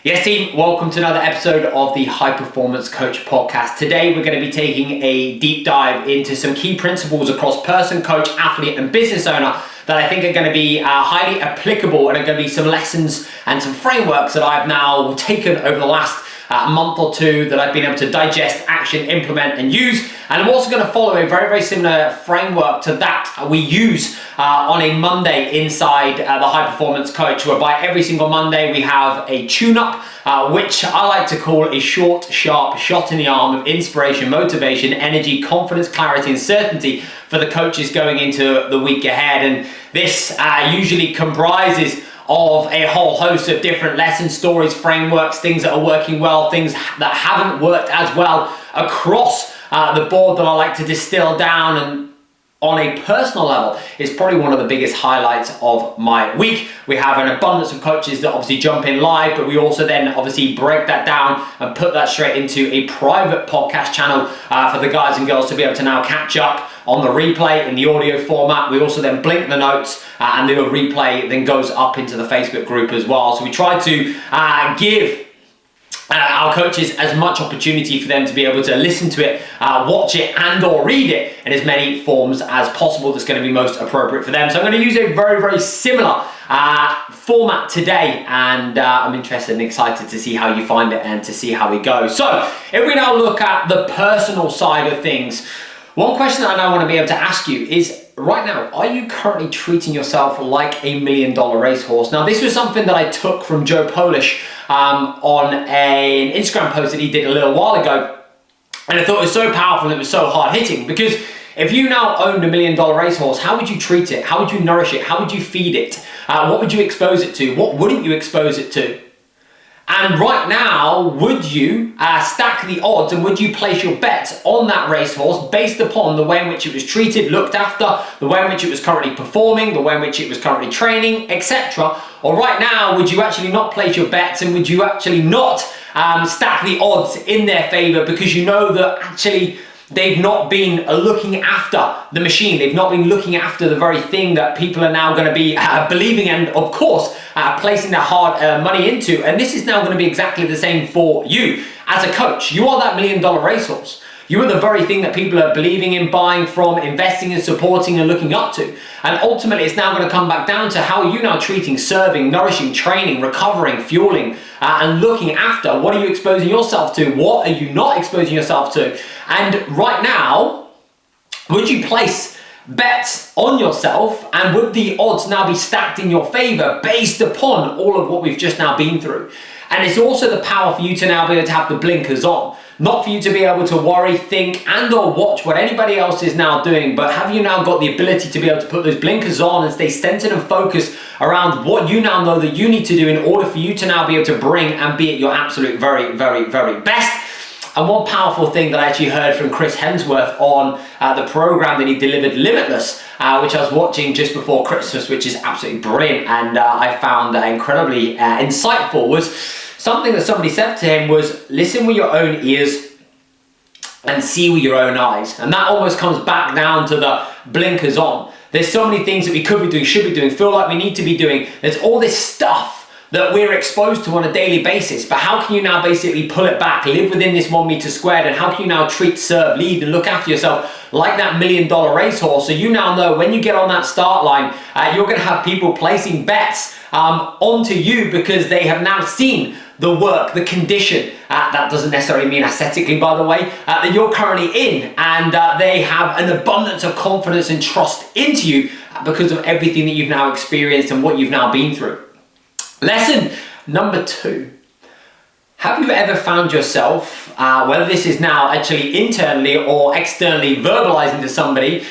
Yes team, welcome to another episode of the High Performance Coach podcast. Today we're going to be taking a deep dive into some key principles across person, coach, athlete and business owner that I think are going to be highly applicable, and are going to be some lessons and some frameworks that I've now taken over the last month or two that I've been able to digest, action, implement and use. And I'm also going to follow a very, very similar framework to that we use on a Monday inside the High Performance Coach, whereby every single Monday we have a tune-up, which I like to call a short, sharp shot in the arm of inspiration, motivation, energy, confidence, clarity and certainty for the coaches going into the week ahead. And this usually comprises of a whole host of different lessons, stories, frameworks, things that are working well, things that haven't worked as well across the board that I like to distill down. And on a personal level, it's probably one of the biggest highlights of my week. We have an abundance of coaches that obviously jump in live, but we also then obviously break that down and put that straight into a private podcast channel for the guys and girls to be able to now catch up on the replay in the audio format. We also then blink the notes and the replay then goes up into the Facebook group as well. So we try to give our coaches as much opportunity for them to be able to listen to it, watch it and or read it in as many forms as possible that's going to be most appropriate for them. So I'm going to use a very, very similar format today, and I'm interested and excited to see how you find it and to see how we go. So if we now look at the personal side of things, one question that I now want to be able to ask you is, right now, are you currently treating yourself like $1 million racehorse? Now, this was something that I took from Joe Polish on an Instagram post that he did a little while ago. And I thought it was so powerful and it was so hard hitting, because if you now owned $1 million racehorse, how would you treat it? How would you nourish it? How would you feed it? What would you expose it to? What wouldn't you expose it to? And right now, would you stack the odds and would you place your bets on that racehorse based upon the way in which it was treated, looked after, the way in which it was currently performing, the way in which it was currently training, etc.? Or right now, would you actually not place your bets and would you actually not stack the odds in their favor, because you know that actually they've not been looking after the machine. They've not been looking after the very thing that people are now going to be believing and, of course, placing their hard money into. And this is now going to be exactly the same for you as a coach. You are that $1 million racehorse. You are the very thing that people are believing in, buying from, investing in, supporting and looking up to. And ultimately, it's now going to come back down to how are you now treating, serving, nourishing, training, recovering, fueling, and looking after. What are you exposing yourself to? What are you not exposing yourself to? And right now, would you place bets on yourself, and would the odds now be stacked in your favor based upon all of what we've just now been through? And it's also the power for you to now be able to have the blinkers on. Not for you to be able to worry, think and or watch what anybody else is now doing, but have you now got the ability to be able to put those blinkers on and stay centered and focused around what you now know that you need to do in order for you to now be able to bring and be at your absolute very, very, very best. And one powerful thing that I actually heard from Chris Hemsworth on the program that he delivered, Limitless, which I was watching just before Christmas, which is absolutely brilliant and I found incredibly insightful, was something that somebody said to him was, listen with your own ears and see with your own eyes. And that almost comes back down to the blinkers on. There's so many things that we could be doing, should be doing, feel like we need to be doing. There's all this stuff that we're exposed to on a daily basis, but how can you now basically pull it back, live within this 1 meter squared, and how can you now treat, serve, lead and look after yourself like that $1 million racehorse? So you now know when you get on that start line, you're going to have people placing bets onto you because they have now seen the work, the condition, that doesn't necessarily mean aesthetically, by the way, that you're currently in, and they have an abundance of confidence and trust into you because of everything that you've now experienced and what you've now been through. Lesson number 2. Have you ever found yourself, whether this is now actually internally or externally verbalizing to somebody,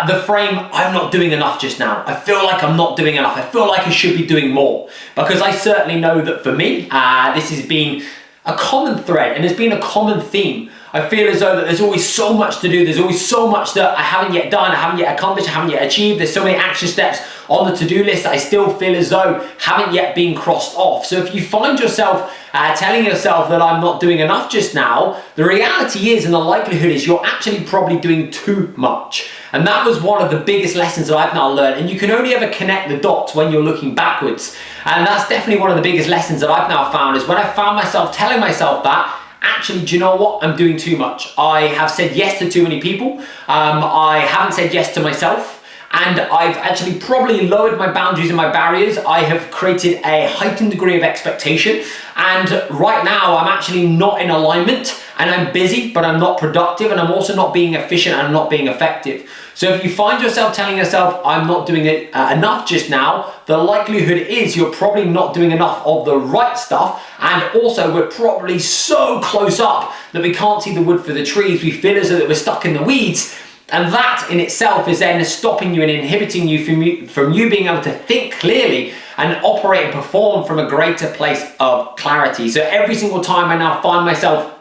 the frame, I'm not doing enough just now. I feel like I'm not doing enough. I feel like I should be doing more. Because I certainly know that for me, this has been a common thread and it's been a common theme I feel as though that there's always so much to do. There's always so much that I haven't yet done, I haven't yet accomplished, I haven't yet achieved. There's so many action steps on the to-do list that I still feel as though haven't yet been crossed off. So if you find yourself telling yourself that I'm not doing enough just now, the reality is, and the likelihood is, you're actually probably doing too much. And that was one of the biggest lessons that I've now learned. And you can only ever connect the dots when you're looking backwards. And that's definitely one of the biggest lessons that I've now found, is when I found myself telling myself that, actually, do you know what? I'm doing too much. I have said yes to too many people. I haven't said yes to myself. And I've actually probably lowered my boundaries and my barriers. I have created a heightened degree of expectation. And right now, I'm actually not in alignment, and I'm busy, but I'm not productive, and I'm also not being efficient, and I'm not being effective. So if you find yourself telling yourself, I'm not doing it enough just now, the likelihood is you're probably not doing enough of the right stuff. And also, we're probably so close up that we can't see the wood for the trees. We feel as though we're stuck in the weeds. And that in itself is then stopping you and inhibiting you from you being able to think clearly and operate and perform from a greater place of clarity. So every single time I now find myself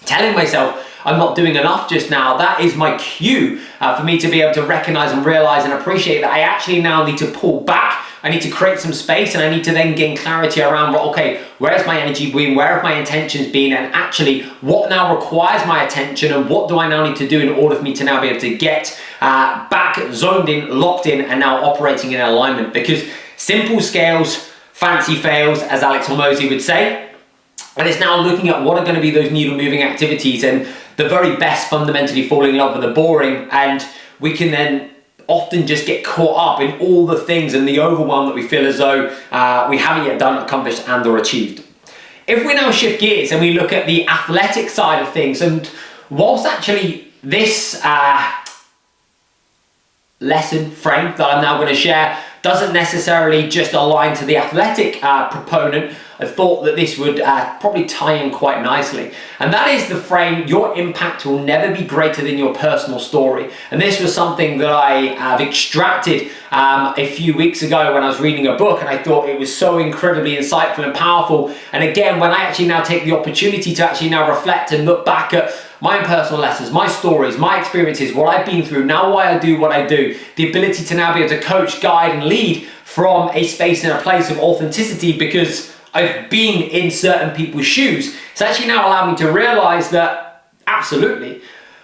telling myself I'm not doing enough just now, that is my cue for me to be able to recognize and realize and appreciate that I actually now need to pull back. I need to create some space, and I need to then gain clarity around, well, okay, where's my energy been? Where have my intentions been? And actually, what now requires my attention, and what do I now need to do in order for me to now be able to get back zoned in, locked in, and now operating in alignment? Because simple scales, fancy fails, as Alex Hormozi would say. And it's now looking at what are going to be those needle moving activities, and the very best fundamentally falling in love with the boring. And we can then often just get caught up in all the things and the overwhelm that we feel as though we haven't yet done, accomplished, and or achieved. If we now shift gears and we look at the athletic side of things, and whilst actually this lesson frame that I'm now going to share doesn't necessarily just align to the athletic proponent, I thought that this would probably tie in quite nicely. And that is the frame, your impact will never be greater than your personal story. And this was something that I have extracted a few weeks ago when I was reading a book, and I thought it was so incredibly insightful and powerful. And again, when I actually now take the opportunity to actually now reflect and look back at my own personal lessons, my stories, my experiences, what I've been through, now why I do what I do, the ability to now be able to coach, guide, and lead from a space and a place of authenticity, because I've been in certain people's shoes. It's actually now allowed me to realize that absolutely,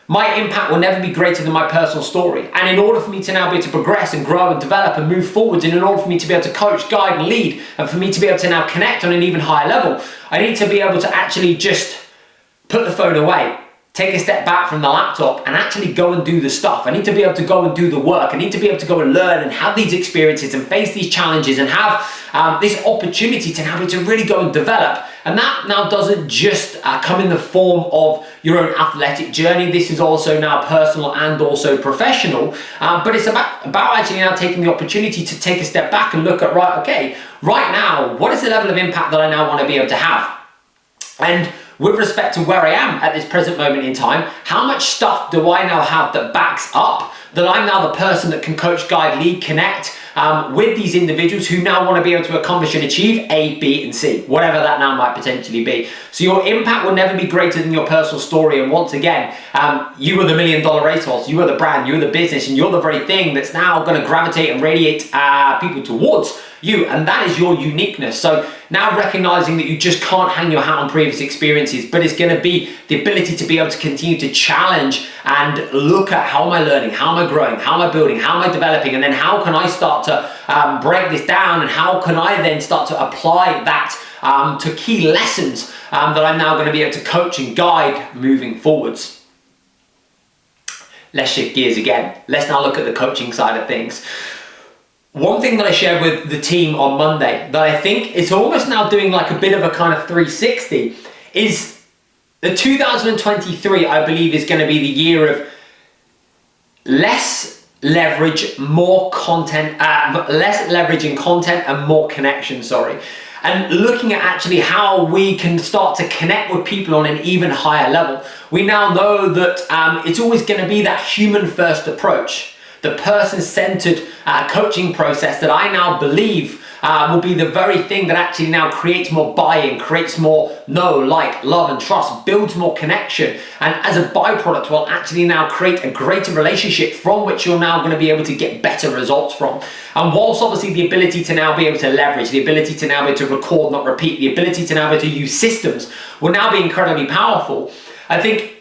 my impact will never be greater than my personal story. And in order for me to now be able to progress and grow and develop and move forwards, and in order for me to be able to coach, guide, and lead, and for me to be able to now connect on an even higher level, I need to be able to actually just put the phone away, take a step back from the laptop, and actually go and do the stuff. I need to be able to go and do the work. I need to be able to go and learn and have these experiences and face these challenges and have this opportunity to now be to really go and develop. And that now doesn't just come in the form of your own athletic journey. This is also now personal and also professional. But it's about actually now taking the opportunity to take a step back and look at, right, okay, right now, what is the level of impact that I now want to be able to have? And with respect to where I am at this present moment in time, how much stuff do I now have that backs up that I'm now the person that can coach, guide, lead, connect with these individuals who now want to be able to accomplish and achieve A, B, and C, whatever that now might potentially be. So your impact will never be greater than your personal story. And once again, you are the $1 million racehorse, you are the brand, you are the business, and you're the very thing that's now going to gravitate and radiate people towards you, and that is your uniqueness. So now recognizing that you just can't hang your hat on previous experiences, but it's going to be the ability to be able to continue to challenge and look at, how am I learning, how am I growing, how am I building, how am I developing, and then how can I start to break this down, and how can I then start to apply that to key lessons that I'm now going to be able to coach and guide moving forwards. Let's shift gears again. Let's now look at the coaching side of things. One thing that I shared with the team on Monday that I think is almost now doing like a bit of a kind of 360 is the 2023, I believe, is going to be the year of less leverage, more content, less leverage in content and more connection, and looking at actually how we can start to connect with people on an even higher level. We now know that it's always going to be that human first approach, the person-centered coaching process that I now believe will be the very thing that actually now creates more buy-in, creates more know, like, love and trust, builds more connection, and as a byproduct will actually now create a greater relationship from which you're now going to be able to get better results from. And whilst obviously the ability to now be able to leverage, the ability to now be able to record, not repeat, the ability to now be able to use systems will now be incredibly powerful, I think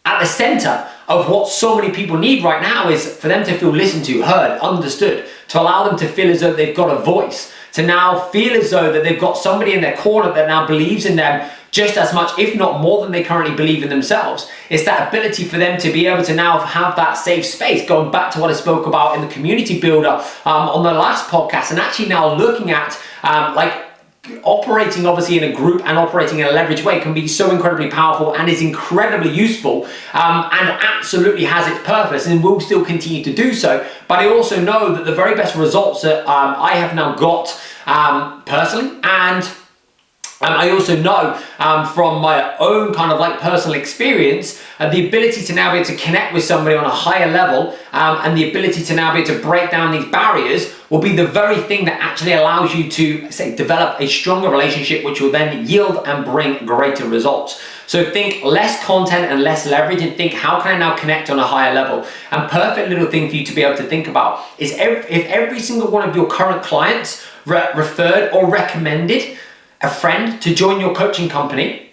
at the center of what so many people need right now is for them to feel listened to, heard, understood, to allow them to feel as though they've got a voice, to now feel as though that they've got somebody in their corner that now believes in them just as much, if not more than they currently believe in themselves. It's that ability for them to be able to now have that safe space, going back to what I spoke about in the community builder on the last podcast, and actually now looking at operating obviously in a group and operating in a leverage way can be so incredibly powerful and is incredibly useful and absolutely has its purpose and will still continue to do so. But I also know that the very best results that I have now got personally, and I also know from my own kind of like personal experience, the ability to now be able to connect with somebody on a higher level and the ability to now be able to break down these barriers will be the very thing that actually allows you to, say, develop a stronger relationship, which will then yield and bring greater results. So think less content and less leverage, and think, how can I now connect on a higher level? And perfect little thing for you to be able to think about is if every single one of your current clients referred or recommended a friend to join your coaching company,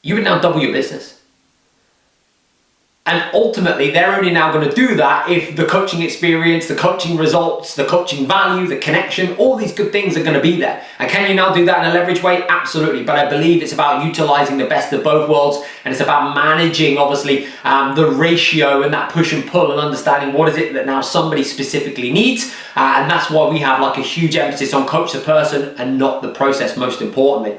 you would now double your business. And ultimately, they're only now going to do that if the coaching experience, the coaching results, the coaching value, the connection, all these good things are going to be there. And can you now do that in a leverage way? Absolutely. But I believe it's about utilizing the best of both worlds, and it's about managing, obviously, the ratio and that push and pull, and understanding what is it that now somebody specifically needs. And that's why we have like a huge emphasis on coach the person and not the process, most importantly.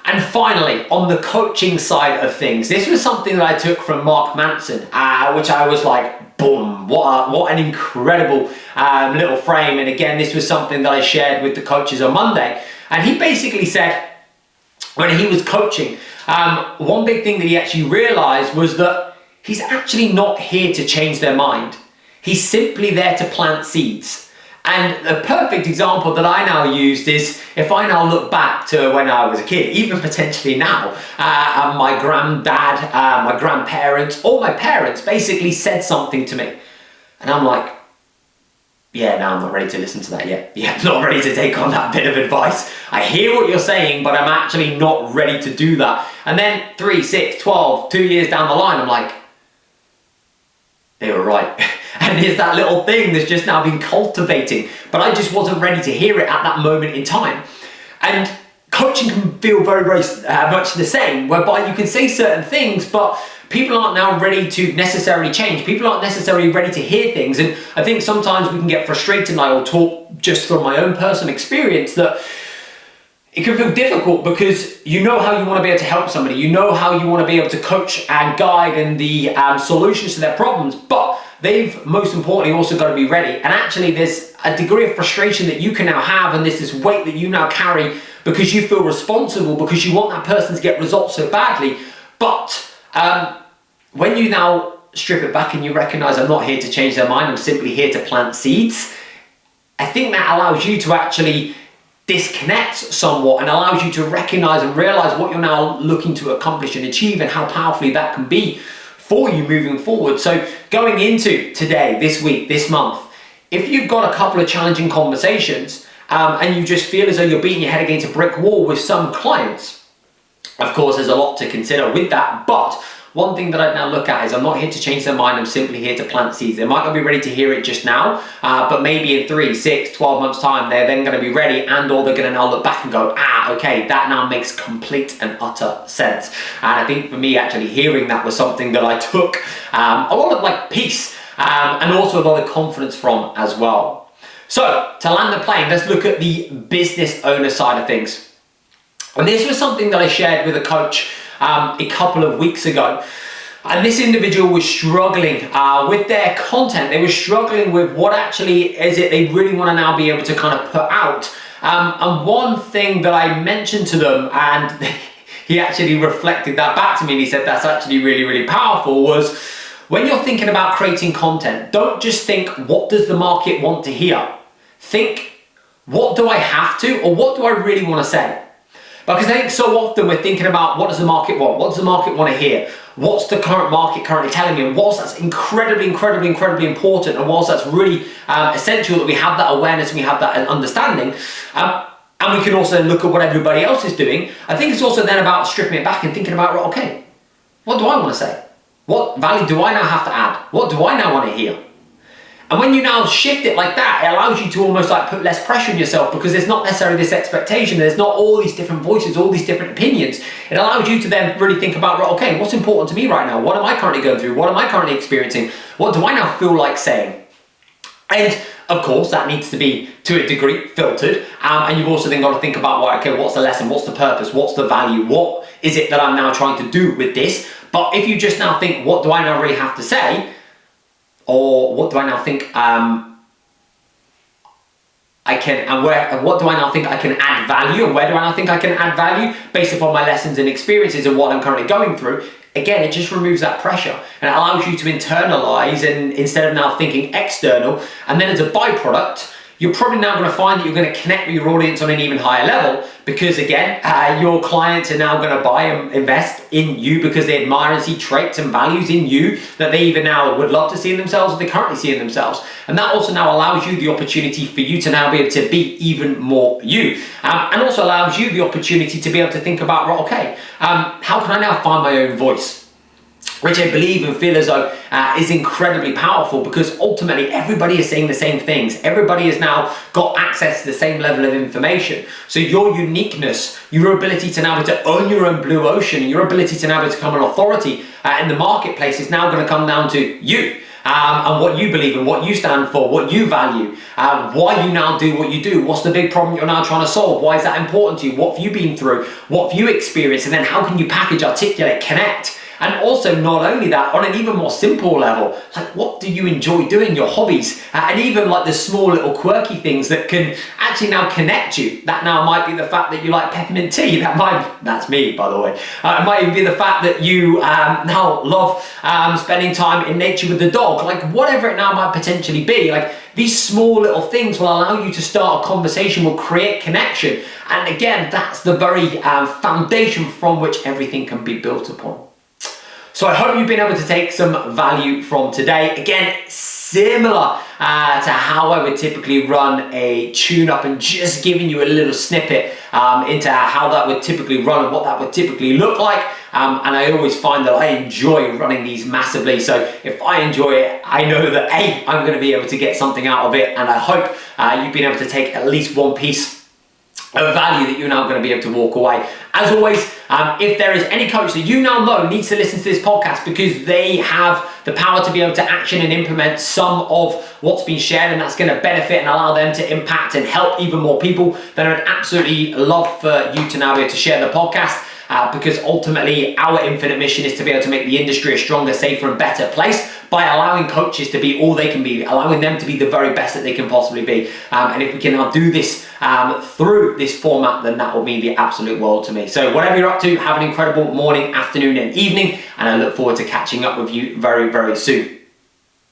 And finally, on the coaching side of things, this was something that I took from Mark Manson, which I was like, boom, what an incredible little frame. And again, this was something that I shared with the coaches on Monday. And he basically said, when he was coaching, one big thing that he actually realized was that he's actually not here to change their mind. He's simply there to plant seeds. And the perfect example that I now used is if I now look back to when I was a kid, even potentially now, my granddad, my grandparents, or my parents basically said something to me. And I'm like, yeah, no, I'm not ready to listen to that yet. Yeah, I'm not ready to take on that bit of advice. I hear what you're saying, but I'm actually not ready to do that. And then 3, 6, 12, 2 years down the line, I'm like, they were right. And it's that little thing that's just now been cultivating, but I just wasn't ready to hear it at that moment in time. And coaching can feel very, very much the same, whereby you can say certain things, but people aren't now ready to necessarily change. People aren't necessarily ready to hear things. And I think sometimes we can get frustrated, and I will talk just from my own personal experience, that it can feel difficult because you know how you want to be able to help somebody, you know how you want to be able to coach and guide and the solutions to their problems, but they've most importantly also got to be ready. And actually there's a degree of frustration that you can now have, and there's this weight that you now carry because you feel responsible, because you want that person to get results so badly. But when you now strip it back and you recognize, I'm not here to change their mind, I'm simply here to plant seeds, I think that allows you to actually disconnect somewhat and allows you to recognize and realize what you're now looking to accomplish and achieve, and how powerfully that can be for you moving forward. So going into today, this week, this month, if you've got a couple of challenging conversations and you just feel as though you're beating your head against a brick wall with some clients, of course there's a lot to consider with that, but one thing that I'd now look at is I'm not here to change their mind, I'm simply here to plant seeds. They might not be ready to hear it just now, but maybe in 3, 6, 12 months time, they're then going to be ready, and or they're going to now look back and go, okay, that now makes complete and utter sense. And I think for me, actually hearing that was something that I took a lot of like peace and also a lot of confidence from as well. So to land the plane, let's look at the business owner side of things. And this was something that I shared with a coach a couple of weeks ago. And this individual was struggling with their content. They were struggling with what actually is it they really want to now be able to kind of put out. And one thing that I mentioned to them, and he actually reflected that back to me, and he said that's actually really, really powerful, was when you're thinking about creating content, don't just think, what does the market want to hear? Think, what do I have to, or what do I really want to say? Because I think so often we're thinking about, what does the market want? What does the market want to hear? What's the current market currently telling me? And whilst that's incredibly important, and whilst that's really essential that we have that awareness and we have that understanding, and we can also look at what everybody else is doing, I think it's also then about stripping it back and thinking about, right, okay, what do I want to say? What value do I now have to add? What do I now want to hear? And when you now shift it like that, it allows you to almost like put less pressure on yourself, because there's not necessarily this expectation, there's not all these different voices, all these different opinions. It allows you to then really think about, right, okay, what's important to me right now? What am I currently going through? What am I currently experiencing? What do I now feel like saying? And of course, that needs to be, to a degree, filtered. And you've also then got to think about, well, okay, what's the lesson? What's the purpose? What's the value? What is it that I'm now trying to do with this? But if you just now think, what do I now really have to say? Or what do I now think what do I now think I can add value, and where do I now think I can add value based upon my lessons and experiences and what I'm currently going through? Again, it just removes that pressure and it allows you to internalize, and instead of now thinking external, and then as a byproduct, you're probably now going to find that you're going to connect with your audience on an even higher level, because again, your clients are now going to buy and invest in you because they admire and see traits and values in you that they even now would love to see in themselves, or they currently see in themselves. And that also now allows you the opportunity for you to now be able to be even more you. And also allows you the opportunity to be able to think about, right, okay, how can I now find my own voice? Which I believe and feel as though is incredibly powerful, because ultimately everybody is saying the same things. Everybody has now got access to the same level of information. So your uniqueness, your ability to now be able to own your own blue ocean, your ability to now be able to become an authority in the marketplace is now going to come down to you. And what you believe in, what you stand for, what you value, why you now do what you do, what's the big problem you're now trying to solve, why is that important to you, what have you been through, what have you experienced, and then how can you package, articulate, connect. And also, not only that, on an even more simple level, like, what do you enjoy doing, your hobbies, and even like the small little quirky things that can actually now connect you. That now might be the fact that you like peppermint tea, that's me, by the way. It might even be the fact that you now love spending time in nature with the dog, like whatever it now might potentially be. Like, these small little things will allow you to start a conversation, will create connection. And again, that's the very foundation from which everything can be built upon. So I hope you've been able to take some value from today. Again, similar to how I would typically run a tune-up, and just giving you a little snippet into how that would typically run and what that would typically look like. And I always find that I enjoy running these massively. So if I enjoy it, I know that A, I'm going to be able to get something out of it. And I hope you've been able to take at least one piece of value that you're now going to be able to walk away. As always, if there is any coach that you now know needs to listen to this podcast because they have the power to be able to action and implement some of what's been shared, and that's going to benefit and allow them to impact and help even more people, then I would absolutely love for you to now be able to share the podcast. Because ultimately our infinite mission is to be able to make the industry a stronger, safer and better place by allowing coaches to be all they can be, allowing them to be the very best that they can possibly be. And if we can now do this through this format, then that will mean the absolute world to me. So whatever you're up to, have an incredible morning, afternoon and evening, and I look forward to catching up with you very, very soon.